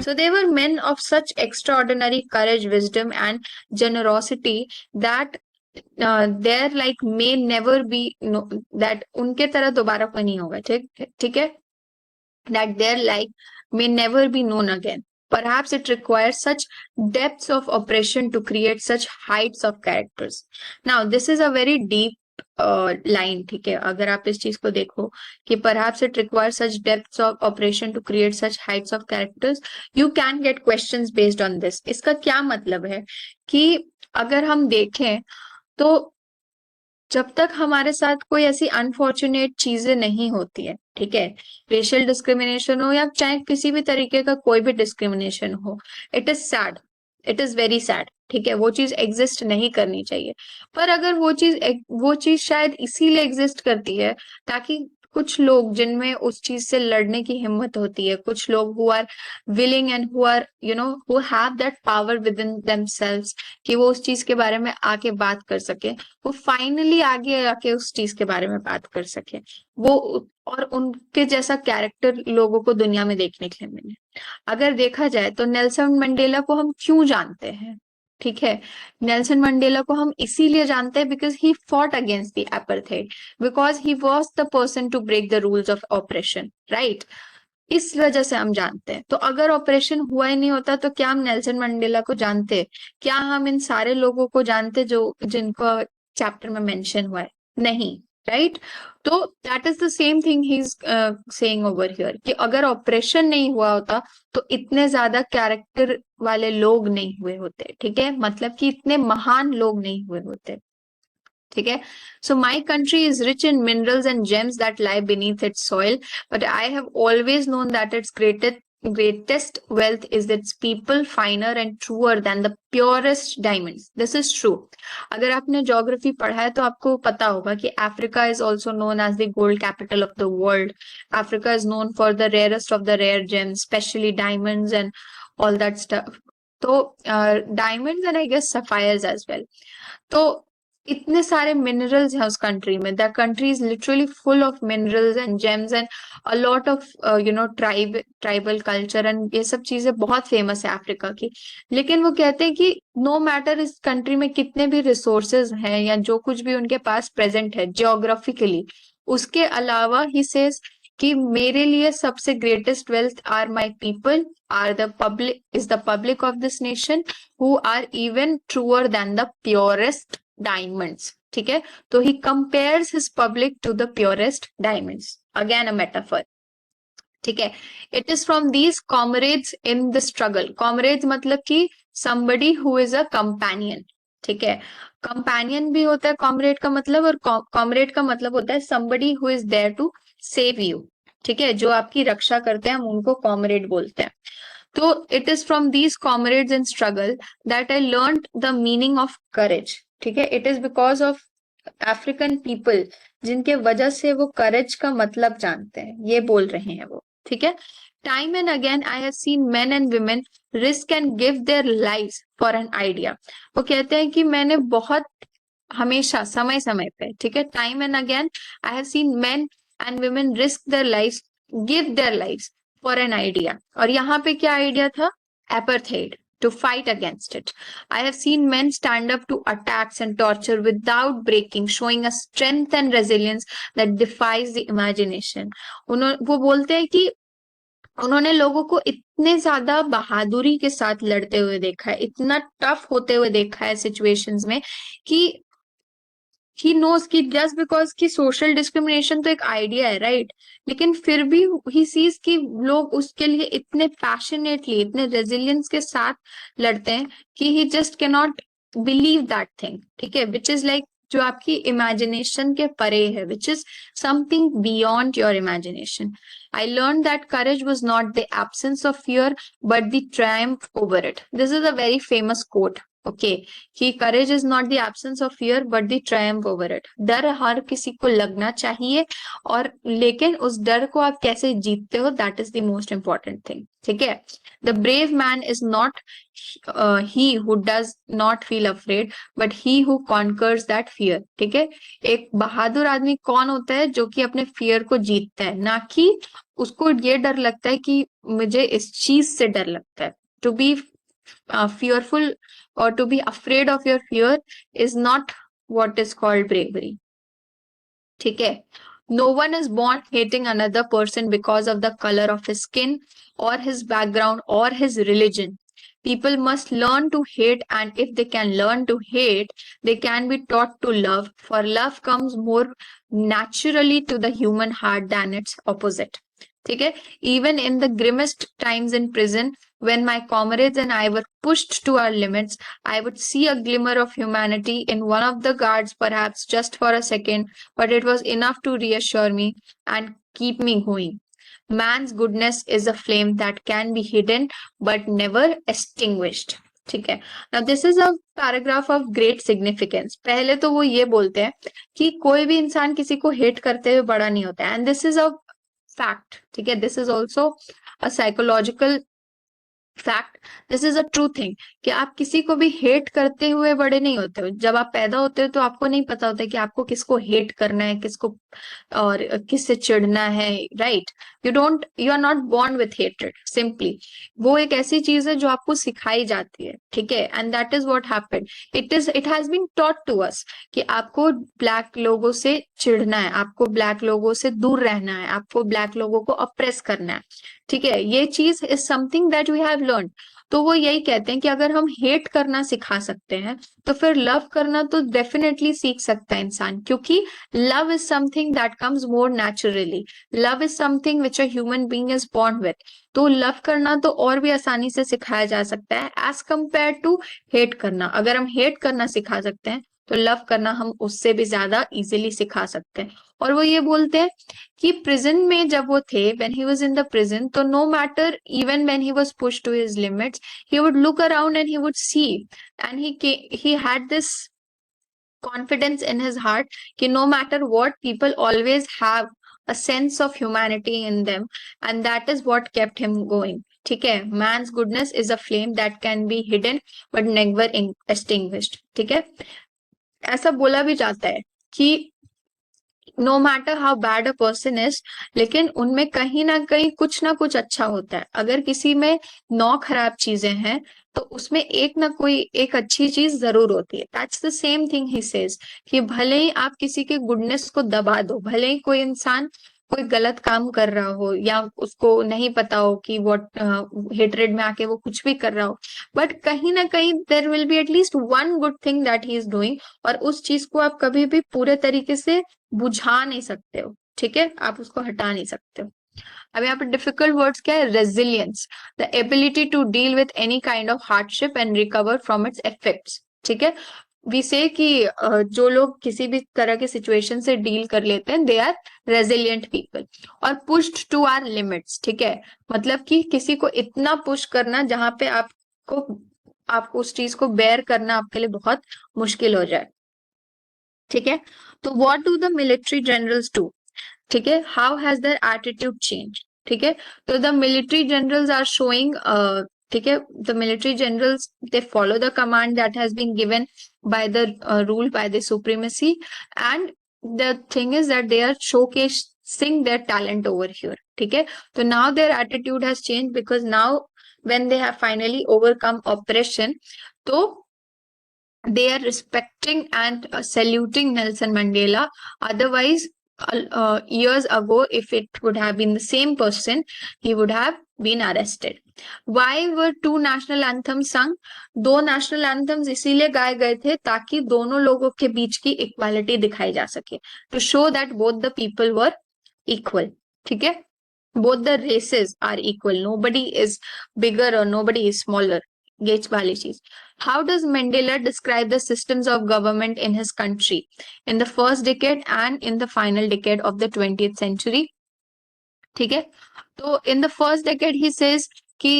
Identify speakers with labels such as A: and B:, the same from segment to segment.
A: So they were men of such extraordinary courage, wisdom, and generosity that their like may never be no, that उनके तरह दोबारा कोई नहीं होगा, ठीक ठीक है, that their like may never be known again. Perhaps it requires such depths of oppression to create such heights of characters. Now this is a very deep line, ठीक है, अगर आप इस चीज को देखो कि perhaps it requires such depths of oppression to create such heights of characters, you can get questions based on this. इसका क्या मतलब है कि अगर हम देखें तो जब तक हमारे साथ कोई ऐसी अनफॉर्चुनेट चीजें नहीं होती है, ठीक है, रेशियल डिस्क्रिमिनेशन हो या चाहे किसी भी तरीके का कोई भी डिस्क्रिमिनेशन हो, it is sad, it is very sad, ठीक है, वो चीज एग्जिस्ट नहीं करनी चाहिए। पर अगर वो चीज शायद इसीलिए एग्जिस्ट करती है ताकि कुछ लोग जिनमें उस चीज से लड़ने की हिम्मत होती है, कुछ लोग who are willing and who are who have that power within themselves, कि वो उस चीज के बारे में आके बात कर सके, वो फाइनली आगे आके उस चीज के बारे में बात कर सके, वो और उनके जैसा कैरेक्टर लोगों को दुनिया में देखने के लिए मिले। अगर देखा जाए तो नेल्सन मंडेला को हम क्यों जानते हैं, ठीक है, नेल्सन मंडेला को हम इसीलिए जानते हैं because he fought against the apartheid, because he was the person to break the rules of operation, right, इस वजह से हम जानते हैं। तो अगर ऑपरेशन हुआ ही नहीं होता तो क्या हम नेल्सन मंडेला को जानते, क्या हम इन सारे लोगों को जानते जो जिनको चैप्टर में मेंशन हुआ है, नहीं, राइट। तो that is the same thing he is saying over here कि अगर ऑपरेशन नहीं हुआ होता तो इतने ज्यादा कैरेक्टर वाले लोग नहीं हुए होते, ठीक है, मतलब कि इतने महान लोग नहीं हुए होते, ठीक है। So my country is rich in minerals and gems that lie beneath its soil, but I have always known that its greatest wealth is its people, finer and truer than the purest diamonds. This is true. अगर आपने geography पढ़ा है तो आपको पता होगा कि Africa is also known as the gold capital of the world. Africa is known for the rarest of the rare gems, especially diamonds and all that stuff. तो diamonds and I guess sapphires as well. तो इतने सारे minerals हैं उस country में, the country is literally full of minerals and James and a lot of tribal culture and ये सब चीजें बहुत फेमस है अफ्रीका की। लेकिन वो कहते हैं कि नो मैटर इस कंट्री में कितने भी रिसोर्सेज हैं या जो कुछ भी उनके पास प्रेजेंट है जियोग्राफिकली, उसके अलावा ही सेज कि मेरे लिए सबसे greatest wealth are my people, are the public, is the public of this nation who are even truer than the purest diamonds, ठीक है। तो he compares his public to the purest diamonds, again a metaphor, ठीक है। It is from these comrades in the struggle, comrades मतलब कि somebody who is a companion, ठीक है, companion भी होता है कॉमरेड का मतलब, और कॉमरेड का मतलब होता है somebody who is there to save you, ठीक है, जो आपकी रक्षा करते हैं हम उनको कॉमरेड बोलते हैं। तो it is from these comrades in struggle that I learn the meaning of courage, ठीक है, it is because of African people जिनके वजह से वो करेज का मतलब जानते हैं, ये बोल रहे हैं वो, ठीक है। Time and again I have seen main and women risk and give their lives for an idea. वो कहते हैं कि मैंने बहुत हमेशा समय समय पे, ठीक है, time and again I have seen main and women risk their lives, give their lives for an idea. और यहाँ पे क्या आइडिया था, apartheid, to fight against it. I have seen men stand up to attacks and torture without breaking, showing a strength and resilience that defies the imagination. वो बोलते हैं कि उन्होंने लोगों को इतने ज्यादा बहादुरी के साथ लड़ते हुए देखा है, इतना टफ होते हुए देखा है सिचुएशंस में कि ही नोज कि जस्ट बिकॉज कि सोशल डिस्क्रिमिनेशन तो एक आइडिया है, राइट, लेकिन फिर भी ही सीज कि लोग उसके लिए इतने पैशनेटली, इतने रेजिलियंस के साथ लड़ते हैं कि he just can not believe that thing, ठीक है, विच इज लाइक जो आपकी इमेजिनेशन के परे है, which is something beyond your imagination. I learned that courage was not the absence of fear, but the triumph over it. This is a very famous quote, okay, कि courage is not the absence of fear but the triumph over it. डर हर किसी को लगना चाहिए, और लेकिन उस डर को आप कैसे जीतते हो, that is the most important thing. ठीक है, the brave man is not he who does not feel afraid but he who conquers that fear. ठीक है, एक बहादुर आदमी कौन होता है? जो कि अपने फियर को जीतता है, ना कि उसको ये डर लगता है कि मुझे इस चीज से डर लगता है। To be fearful or to be afraid of your fear is not what is called bravery. ठीक है, no one is born hating another person because of the color of his skin or his background or his religion. People must learn to hate, and if they can learn to hate, they can be taught to love, for love comes more naturally to the human heart than its opposite. ठीक है, even in the grimmest times in prison, when my comrades and I were pushed to our limits, I would see a glimmer of humanity in one of the guards, perhaps just for a second, but it was enough to reassure me and keep me going. Man's goodness is a flame that can be hidden but never extinguished. ठीक है, now this is a paragraph of great significance. पहले तो वो ये बोलते हैं कि कोई भी इंसान किसी को हेट करते हुए बड़ा नहीं होता है, and this is a fact. ठीक है, this is also a psychological fact, this is a true thing, कि आप किसी को भी हेट करते हुए बड़े नहीं होते हो। जब आप पैदा होते हो तो आपको नहीं पता होता कि आपको किसको हेट करना है, किसको और किससे चिढ़ना है, right? You are not born with hatred, simply वो एक ऐसी चीज है जो आपको सिखाई जाती है। ठीक है, and that is what happened. It has been taught to us कि आपको ब्लैक लोगों से चिढ़ना है, आपको ब्लैक लोगों से दूर रहना है, आपको ब्लैक लोगों को अप्रेस करना है। ठीक है, ये चीज is something that we have learn. तो वो यही कहते हैं कि अगर हम हेट करना सिखा सकते हैं तो फिर लव करना तो डेफिनेटली सीख सकता है इंसान, क्योंकि love is something that comes more naturally. Love is something which a human being is born with. तो लव करना तो और भी आसानी से सिखाया जा सकता है एज कंपेयर टू हेट करना। अगर हम हेट करना सिखा सकते हैं तो लव करना हम उससे भी ज्यादा इजिली सिखा सकते हैं। और वो ये बोलते हैं कि प्रिजन में जब वो थे, when he was in the prison, तो no matter even when he was pushed to his limits, he would look around and he would see, and he had this confidence in his heart कि no matter what, people always have a sense of humanity in them, and that is what kept him going. ठीक है, man's goodness is a flame that can be hidden but never extinguished. ठीक है, ऐसा बोला भी जाता है कि no matter how bad a person is, लेकिन उनमें कहीं ना कुछ अच्छा होता है। अगर किसी में 9 खराब चीजें हैं तो उसमें एक ना कोई एक अच्छी चीज जरूर होती है। That's the same thing he says, कि भले ही आप किसी के गुडनेस को दबा दो, भले ही कोई इंसान कोई गलत काम कर रहा हो या उसको नहीं पता हो कि व्हाट हेट्रेड में आके वो कुछ भी कर रहा हो, बट कहीं ना कहीं there will be at least one good thing that he is doing, और उस चीज को आप कभी भी पूरे तरीके से बुझा नहीं सकते हो। ठीक है, आप उसको हटा नहीं सकते हो। अब यहाँ पे डिफिकल्ट वर्ड्स क्या है? Resilience, the ability to deal with any kind of hardship and recover from its effects. ठीक है, वी से कि जो लोग किसी भी तरह के सिचुएशन से डील कर लेते हैं, दे आर रेजिलियंट पीपल। और पुश्ड टू आर लिमिट्स, ठीक है, मतलब कि किसी को इतना पुश करना जहां पे आपको उस चीज को बेयर करना आपके लिए बहुत मुश्किल हो जाए। ठीक है, तो what do the military generals do? ठीक है, how has their attitude change? ठीक है, तो the military generals are showing, ठीक है, the military generals they follow the command that has been given by the rule by the supremacy, and the thing is that they are showcasing their talent over here. ठीक है, तो now their attitude has changed because now when they have finally overcome oppression, तो they are respecting and saluting Nelson Mandela. Otherwise, years ago, if it would have been the same person, he would have been arrested. Why were 2 national anthems sung? 2 national anthems इसीलिए गाए गए थे ताकि दोनों लोगों के बीच की इक्वालिटी दिखाई जा सके, to show that both the people were equal. ठीक है, both the races are equal, nobody is bigger or nobody is smaller. ये वाली चीज। How does Mandela describe the systems of government in his country in the first decade and in the final decade of the 20th century? ठीक है, तो in the first decade he says कि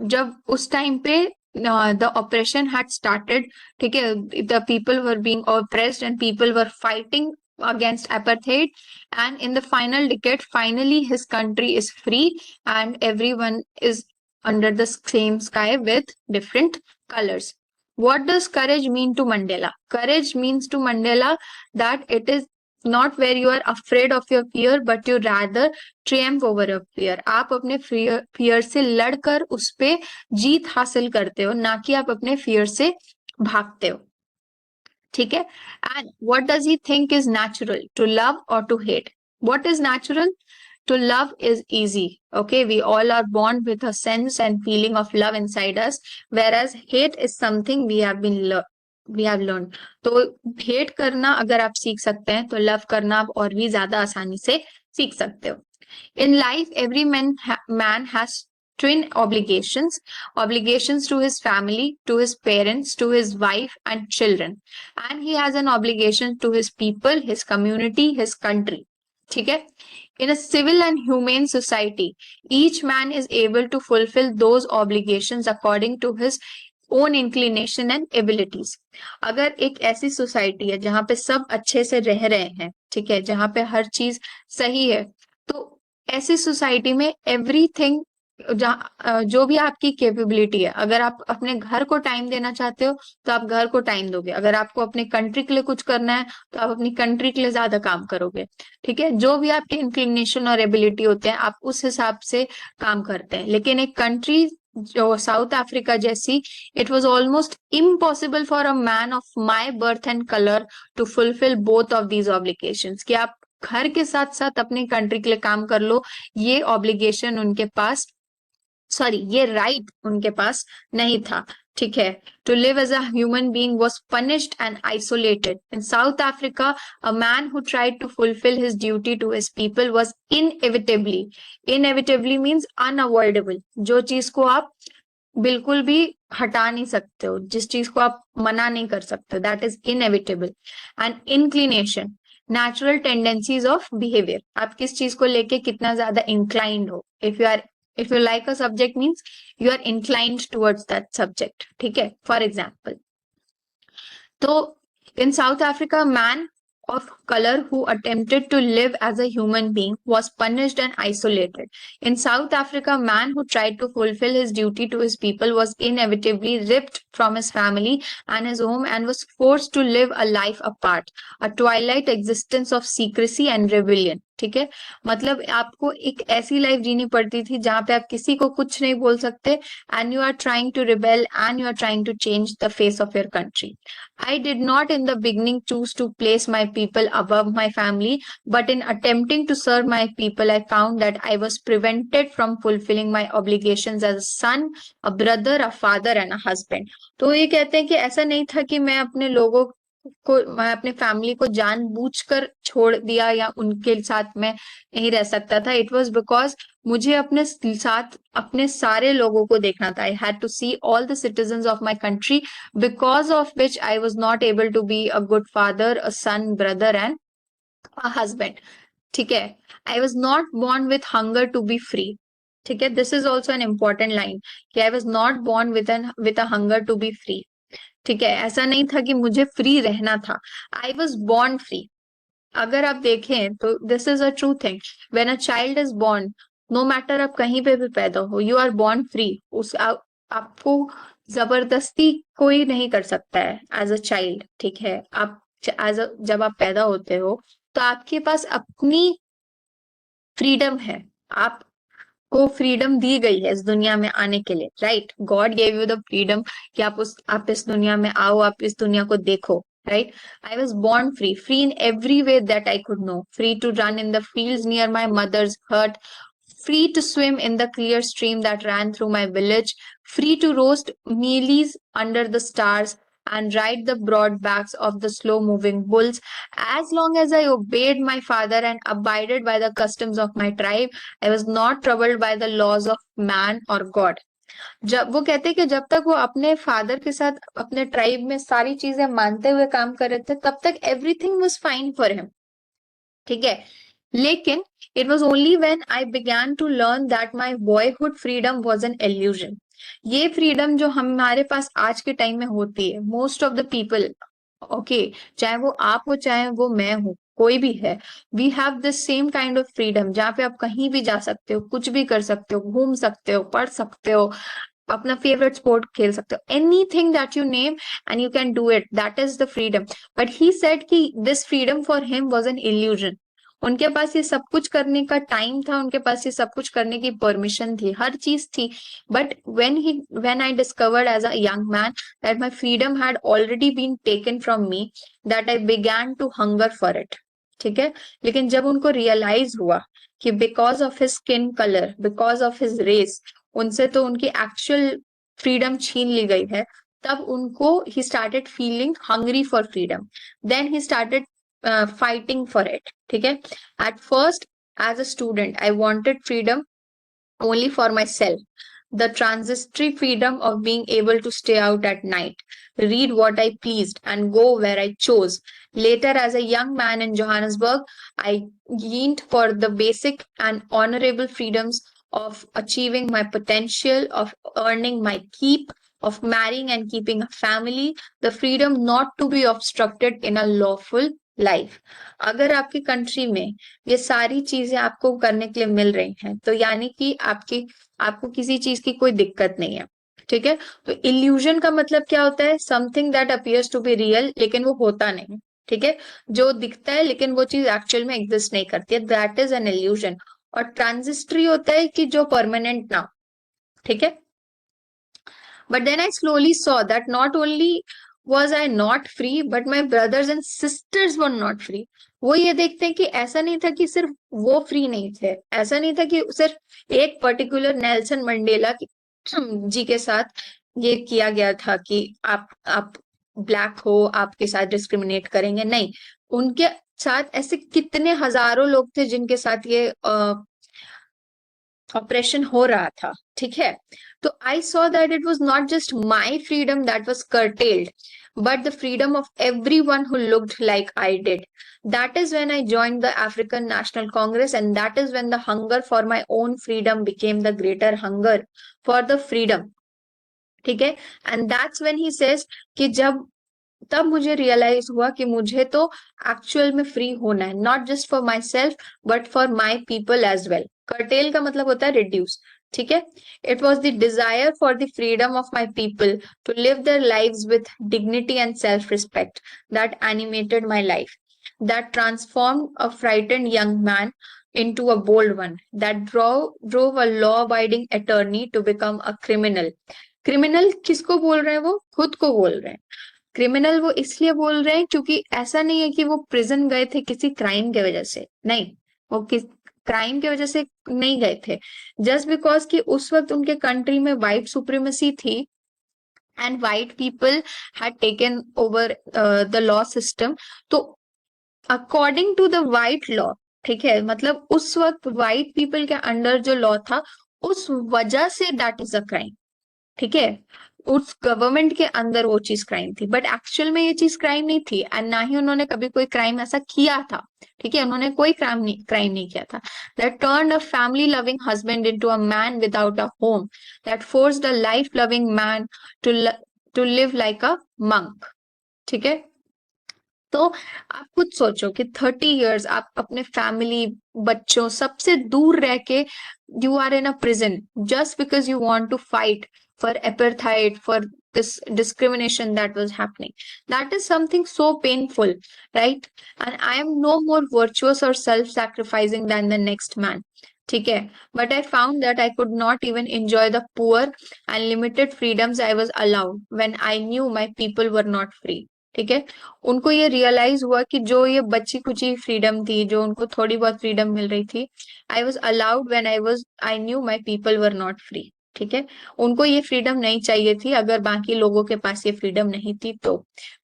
A: जब उस time पे the oppression had started, ठीक है, the people were being oppressed and people were fighting against apartheid, and in the final decade finally his country is free and everyone is under the same sky with different colors. What does courage mean to Mandela? Courage means to Mandela that it is not where you are afraid of your fear but you rather triumph over your fear. आप अपने fear से लड़कर उस पे जीत हासिल करते हो, ना कि आप अपने fear से भागते हो, ठीक है. And what does he think is natural, to love or to hate? What is natural? To love is easy. Okay, we all are born with a sense and feeling of love inside us, whereas hate is something we have learned. तो hate करना अगर आप सीख सकते हैं, तो love करना आप और भी ज्यादा आसानी से सीख सकते हो. In life, every man has twin obligations to his family, to his parents, to his wife and children. And he has an obligation to his people, his community, his country. ठीक है? In a civil and humane society, each man is able to fulfill those obligations according to his own inclination and abilities. अगर एक ऐसी society है जहां पे सब अच्छे से रह रहे हैं, ठीक है, जहां पे हर चीज सही है, तो ऐसी सोसाइटी में एवरीथिंग, जो भी आपकी कैपेबिलिटी है, अगर आप अपने घर को टाइम देना चाहते हो तो आप घर को टाइम दोगे, अगर आपको अपने कंट्री के लिए कुछ करना है तो आप अपनी कंट्री के लिए ज्यादा काम करोगे, ठीक है. जो भी आपके इंक्लिनेशन और एबिलिटी होते हैं आप उस हिसाब से काम करते हैं. लेकिन एक कंट्री जो साउथ अफ्रीका जैसी, it was almost impossible for a man of my birth and colour to fulfil both of these obligations, कि आप घर के साथ साथ अपने कंट्री के लिए काम कर लो, ये ऑब्लिगेशन उनके पास, सॉरी, ये राइट उनके पास नहीं था, ठीक है. To live as a human being was punished and isolated. In South Africa, a man who tried to fulfil his duty to his people was inevitably means unavoidable, जो चीज को आप बिल्कुल भी हटा नहीं सकते हो, जिस चीज को आप मना नहीं कर सकते, that is inevitable. And inclination, natural tendencies of behaviour, आप किस चीज को लेके कितना ज्यादा इंक्लाइंड हो. If you like a subject means you are inclined towards that subject, ठीक है. फॉर एग्जाम्पल, तो in South Africa, a man of color who attempted to live as a human being was punished and isolated. In South Africa, a man who tried to fulfill his duty to his people was inevitably ripped from his family and his home and was forced to live a life apart, a twilight existence of secrecy and rebellion. ठीक है, मतलब आपको एक ऐसी life जीनी पड़ती थी जहां पे आप किसी को कुछ नहीं बोल सकते, and you are trying to rebel and you are trying to change the face of your country. I did not in the beginning choose to place my people above my family, but in attempting to serve my people, I found that I was prevented from fulfilling my obligations as a son, a brother, a father, and a husband. तो ये कहते हैं कि ऐसा नहीं था कि मैं अपने फैमिली को जानबूझकर छोड़ दिया या उनके साथ मैं नहीं रह सकता था. इट वॉज बिकॉज मुझे अपने साथ अपने सारे लोगों को देखना था. I had to see all the citizens of my country, because of which I was not able to be a good father, a son, brother and a husband. ठीक है, I was not born with hunger to be free. ठीक है, this is also an important line कि I was not born with a hunger to be free. ठीक है, ऐसा नहीं था कि मुझे फ्री रहना था. I was born free. अगर आप देखें तो this is a true thing. When a child is born, no matter आप कहीं पे भी पैदा हो, यू आर बॉर्न फ्री. आपको जबरदस्ती कोई नहीं कर सकता है एज अ चाइल्ड. ठीक है, आप जब आप पैदा होते हो तो आपके पास अपनी फ्रीडम है. आप को फ्रीडम दी गई है इस दुनिया में आने के लिए, right. God gave you the freedom कि आप इस दुनिया में आओ, आप इस दुनिया को देखो, right. I was born free, free in every way that I could know, free to run in the fields near my mother's hut, free to swim in the clear stream that ran through my village, free to roast mealies under the stars and ride the broad backs of the slow moving bulls. As long as I obeyed my father and abided by the customs of my tribe, I was not troubled by the laws of man or God. जब वो कहते हैं कि जब तक वो अपने father के साथ अपने ट्राइब में सारी चीजें मानते हुए काम कर रहे थे, तब तक everything was fine for him. ठीक है, लेकिन it was only when I began to learn that my boyhood freedom was an illusion, ये फ्रीडम जो हमारे पास आज के टाइम में होती है, most of the people, okay, चाहे वो आप हो चाहे वो मैं हूँ, कोई भी है, we have this same kind of freedom, जहाँ पे आप कहीं भी जा सकते हो, कुछ भी कर सकते हो, घूम सकते हो, पढ़ सकते हो, अपना फेवरेट स्पोर्ट खेल सकते हो, anything that you name and you can do it, that is the freedom. But he said कि this freedom for him was an illusion. उनके पास ये सब कुछ करने का टाइम था, उनके पास ये सब कुछ करने की परमिशन थी, हर चीज थी, but when I discovered as a young man that my freedom had already been taken from me, that I began to hunger for it. ठीक है, लेकिन जब उनको रियलाइज हुआ कि because of his skin colour, because of his race, उनसे तो उनकी एक्चुअल फ्रीडम छीन ली गई है, तब उनको he started feeling hungry for freedom, then he started fighting for it. ठीक है, at first as a student I wanted freedom only for myself, the transitory freedom of being able to stay out at night, read what I pleased, and go where I chose. Later, as a young man in Johannesburg, I yearned for the basic and honorable freedoms of achieving my potential, of earning my keep, of marrying and keeping a family, the freedom not to be obstructed in a lawful life. अगर आपकी country में ये सारी चीजें आपको करने के लिए मिल रही हैं, तो यानी कि आपको किसी चीज की कोई दिक्कत नहीं है। ठीक है, तो इल्यूजन का मतलब क्या होता है? Something that appears to be real लेकिन वो होता नहीं। ठीक है, जो दिखता है लेकिन वो चीज एक्चुअल में एग्जिस्ट नहीं करती है, दैट इज एन इल्यूजन। और ट्रांजिस्ट्री होता है कि जो परमानेंट ना हो। ठीक है, but then I slowly saw that not only was I not free, but my brothers and sisters were not free. वो ये देखते हैं कि ऐसा नहीं था कि सिर्फ वो फ्री नहीं थे, ऐसा नहीं था कि सिर्फ एक पर्टिकुलर नेल्सन मंडेला जी के साथ ये किया गया था कि आप ब्लैक हो, आपके साथ डिस्क्रिमिनेट करेंगे, नहीं। उनके साथ ऐसे कितने हजारों लोग थे जिनके साथ ये ऑपरेशन हो रहा था। ठीक है, तो I saw that it was not just my freedom that was curtailed, but the freedom of everyone who looked like I did. That is when I joined the African National Congress, and that is when the hunger for my own freedom became the greater hunger for the freedom. ठीक है, and that's when he says कि जब तब मुझे realise हुआ कि मुझे तो एक्चुअल में फ्री होना है, not just for my self but for my people as well. Curtail का मतलब होता है रिड्यूस। ठीक है, it was the desire for the freedom of my people to live their lives with dignity and self respect that animated my life, that transformed a frightened young man into a bold one, that drove a law-abiding attorney to become a criminal. Criminal किसको बोल रहे हैं? वो खुद को बोल रहे हैं क्रिमिनल। वो इसलिए बोल रहे हैं क्योंकि ऐसा नहीं है कि वो प्रिजन गए थे किसी क्राइम के वजह से, नहीं, वो किस क्राइम की वजह से नहीं गए थे, जस्ट बिकॉज कि उस वक्त उनके कंट्री में वाइट सुप्रीमेसी थी and white people had taken over the law system. तो according to the white law, ठीक है, मतलब उस वक्त वाइट पीपल के अंडर जो लॉ था, उस वजह say that is a crime. ठीक है, उस गवर्नमेंट के अंदर वो चीज क्राइम थी, बट एक्चुअल में ये चीज क्राइम नहीं थी, एंड ना ही उन्होंने कभी कोई क्राइम ऐसा किया था। ठीक है, उन्होंने कोई क्राइम नहीं किया था। That turned a family loving husband into a man without a home, that forced a life loving man to to live like a monk. ठीक है, तो आप खुद सोचो कि 30 years आप अपने फैमिली, बच्चों, सबसे दूर रह के you are in a prison just because you want to fight for apartheid, for this discrimination that was happening. That is something so painful, right? And I am no more virtuous or self-sacrificing than the next man. ठीक है, but I found that I could not even enjoy the poor and limited freedoms I was allowed when I knew my people were not free. ठीक है, उनको ये realise हुआ कि जो ये बची कुची फ्रीडम थी, जो उनको थोड़ी बहुत फ्रीडम मिल रही थी, I was allowed when I knew my people were not free. ठीक है, उनको ये फ्रीडम नहीं चाहिए थी अगर बाकी लोगों के पास ये फ्रीडम नहीं थी तो।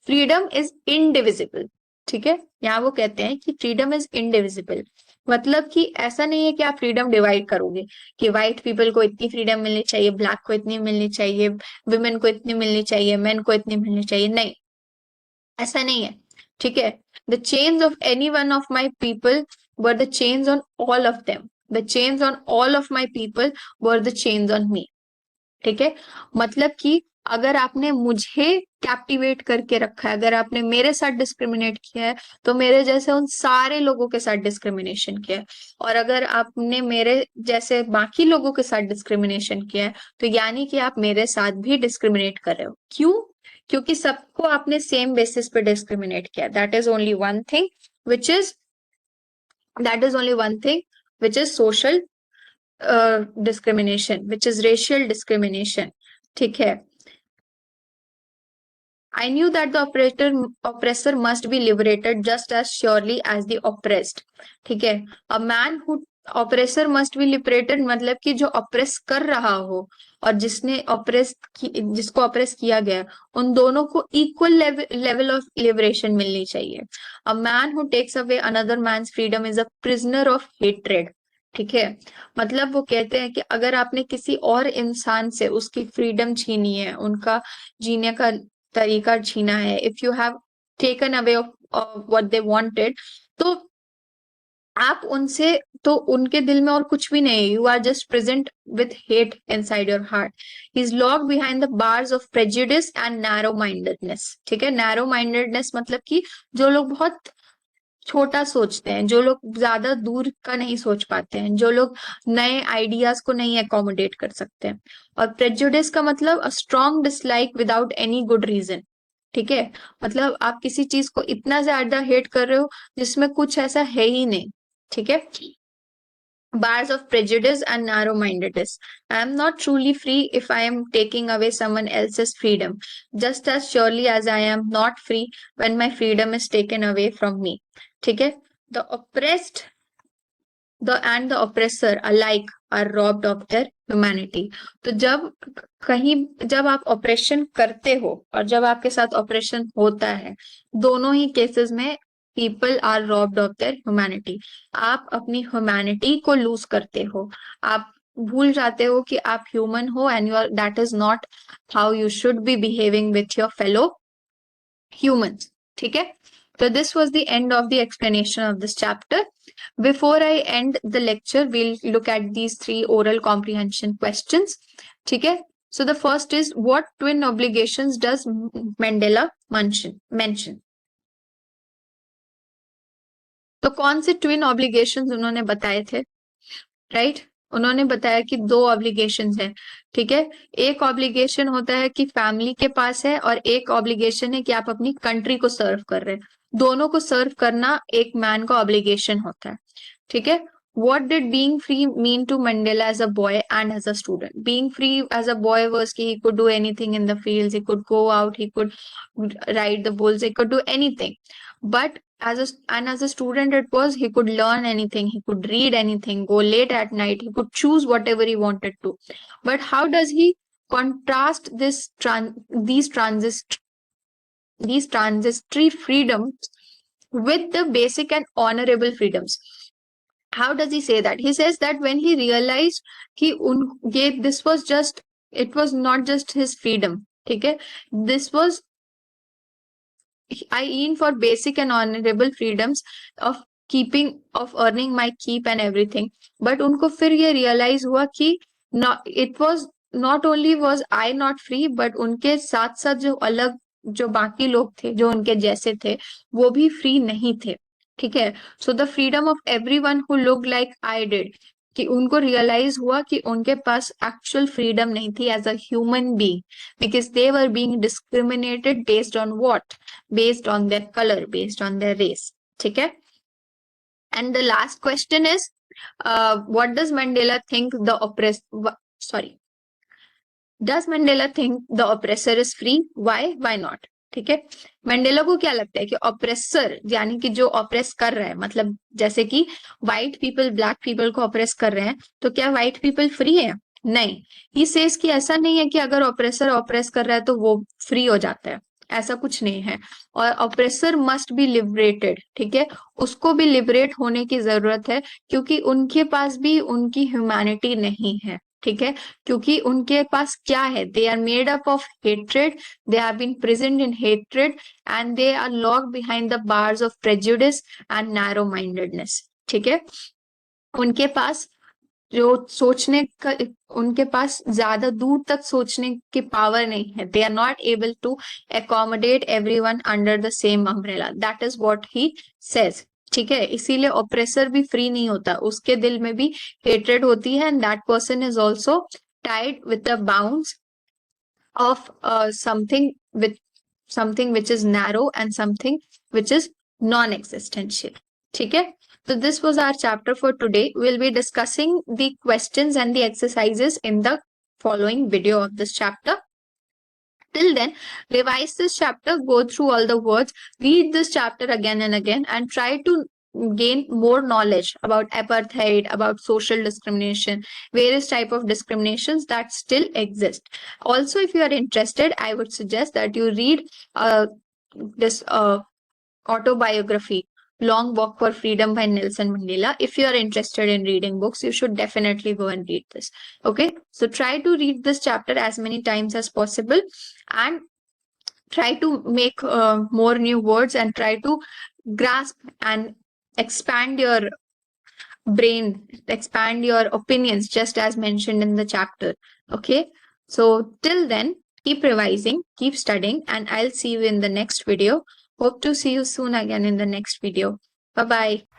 A: Freedom is indivisible. ठीक है, यहाँ वो कहते हैं कि फ्रीडम इज इनडिविजिबल, मतलब कि ऐसा नहीं है कि आप फ्रीडम डिवाइड करोगे कि व्हाइट पीपल को इतनी फ्रीडम मिलनी चाहिए, ब्लैक को इतनी मिलनी चाहिए, वुमेन को इतनी मिलनी चाहिए, मेन को इतनी मिलनी चाहिए, नहीं, ऐसा नहीं है। ठीक है, the chains of any one of my people were the chains on all of them, the chains on all of my people were the chains on me. ठीक है, मतलब कि अगर आपने मुझे कैप्टिवेट करके रखा है, अगर आपने मेरे साथ डिस्क्रिमिनेट किया है, तो मेरे जैसे उन सारे लोगों के साथ डिस्क्रिमिनेशन किया है। और अगर आपने मेरे जैसे बाकी लोगों के साथ डिस्क्रिमिनेशन किया है, तो यानी कि आप मेरे साथ भी डिस्क्रिमिनेट कर रहे हो। क्यों? क्योंकि सबको आपने सेम बेसिस पे डिस्क्रिमिनेट किया। Which is that is only one thing which is social discrimination, which is racial discrimination. ठीक है, I knew that the oppressor must be liberated just as surely as the oppressed. ठीक है, a man who oppressor must be liberated मतलब कि जो oppress कर रहा हो और जिसको ऑप्रेस किया गया, उन दोनों को इक्वल लेवल ऑफ लिबरेशन मिलनी चाहिए। A man who takes away another man's freedom is a prisoner of hatred. ठीक है, मतलब वो कहते हैं कि अगर आपने किसी और इंसान से उसकी फ्रीडम छीनी है, उनका जीने का तरीका छीना है, if you have taken away of what they wanted, तो आप उनसे, तो उनके दिल में और कुछ भी नहीं, you are just present with hate inside your heart. He is locked behind the bars of prejudice and narrow mindedness. ठीक है, नैरो माइंडेडनेस मतलब कि जो लोग बहुत छोटा सोचते हैं, जो लोग ज्यादा दूर का नहीं सोच पाते हैं, जो लोग नए आइडियाज को नहीं एकोमोडेट कर सकते हैं। और प्रेजुडिस का मतलब a strong dislike without any good reason. ठीक है, मतलब आप किसी चीज को इतना ज्यादा हेट कर रहे हो जिसमें कुछ ऐसा है ही नहीं। ठीक है, bars of prejudice and narrow mindedness. I am not truly free if I am taking away someone else's freedom, just as surely as I am not free when my freedom is taken away from me. ठीक है, the oppressed and the oppressor alike are robbed of their humanity. तो जब आप operation करते हो और जब आपके साथ ऑपरेशन होता है, दोनों ही केसेस में people are robbed of their humanity. आप अपनी ह्यूमैनिटी को लूज करते हो, आप भूल जाते हो कि आप ह्यूमन हो, and your that is not how you should be behaving with your fellow humans. ठीक है, so this was the end of the explanation of this chapter. Before I end the lecture, we'll look at these 3 oral comprehension questions. ठीक है, so the first is, what twin obligations does Mandela mention? तो कौन से twin obligations उन्होंने बताए थे? Right, उन्होंने बताया कि 2 ऑब्लिगेशंस हैं। ठीक है, एक ऑब्लिगेशन होता है कि फैमिली के पास है, और एक ऑब्लिगेशन है कि आप अपनी कंट्री को सर्व कर रहे हैं। दोनों को सर्व करना एक मैन का ऑब्लिगेशन होता है। ठीक है, what did being free mean to Mandela as a boy and as a student? Being free as a boy was कि he could do anything in the fields, he could go out, he could ride the bulls, he could do anything. But as a student, it was he could learn anything, he could read anything, go late at night, he could choose whatever he wanted to. But how does he contrast these transitory freedoms with the basic and honorable freedoms? How does he say that? He says that when he realized कि this was just, it was not just his freedom. ठीक है, this was, I in for basic and honorable freedoms of earning my keep and everything. But उनको फिर ये realize हुआ कि it was not only was I not free, but उनके साथ साथ जो बाकी लोग थे, जो उनके जैसे थे, वो भी फ्री नहीं थे। ठीक है, so the freedom of everyone who look like I did, कि उनको रियलाइज हुआ कि उनके पास एक्चुअल फ्रीडम नहीं थी as a human being, because they were being discriminated based on what, based on their color, based on their race. ठीक है, and the last question is, what does Mandela think the sorry, does Mandela think the oppressor is free? Why not? ठीक है, Mandela को क्या लगता है कि oppressor, यानी कि जो ऑप्रेस कर रहा है, मतलब जैसे कि व्हाइट पीपल ब्लैक पीपल को ऑप्रेस कर रहे हैं, तो क्या व्हाइट पीपल फ्री है? नहीं। ही सेज कि ऐसा नहीं है कि अगर ऑप्रेसर ऑप्रेस कर रहा है तो वो फ्री हो जाता है, ऐसा कुछ नहीं है। और ऑप्रेसर मस्ट बी लिबरेटेड। ठीक है, उसको भी लिबरेट होने की जरूरत है, क्योंकि उनके पास भी उनकी ह्यूमैनिटी नहीं है। ठीक है, क्योंकि उनके पास क्या है, they are made up of hatred, they have been prisoned in hatred, and they are locked behind the bars of prejudice and narrow mindedness. ठीक है, उनके पास जो सोचने का उनके पास ज्यादा दूर तक सोचने की पावर नहीं है, they are not able to accommodate everyone under the same umbrella, that is what he says. ठीक है, इसीलिए ऑप्रेसर भी फ्री नहीं होता, उसके दिल में भी हेट्रेड होती है, and that person is also tied with the bounds of something which is narrow and something which is non-existential. ठीक है, so this was our chapter for today. We'll be discussing the questions and the exercises in the following video of this chapter. Till then, revise this chapter, go through all the words, read this chapter again and again, and try to gain more knowledge about apartheid, about social discrimination, various type of discriminations that still exist. Also, if you are interested, I would suggest that you read this autobiography, Long Walk for Freedom by Nelson Mandela. If you are interested in reading books, you should definitely go and read this. Okay, so try to read this chapter as many times as possible, and try to make more new words, and try to grasp and expand your brain, expand your opinions, just as mentioned in the chapter. Okay, so till then, keep revising, keep studying, and I'll see you in the next video. Hope to see you soon again in the next video. Bye bye.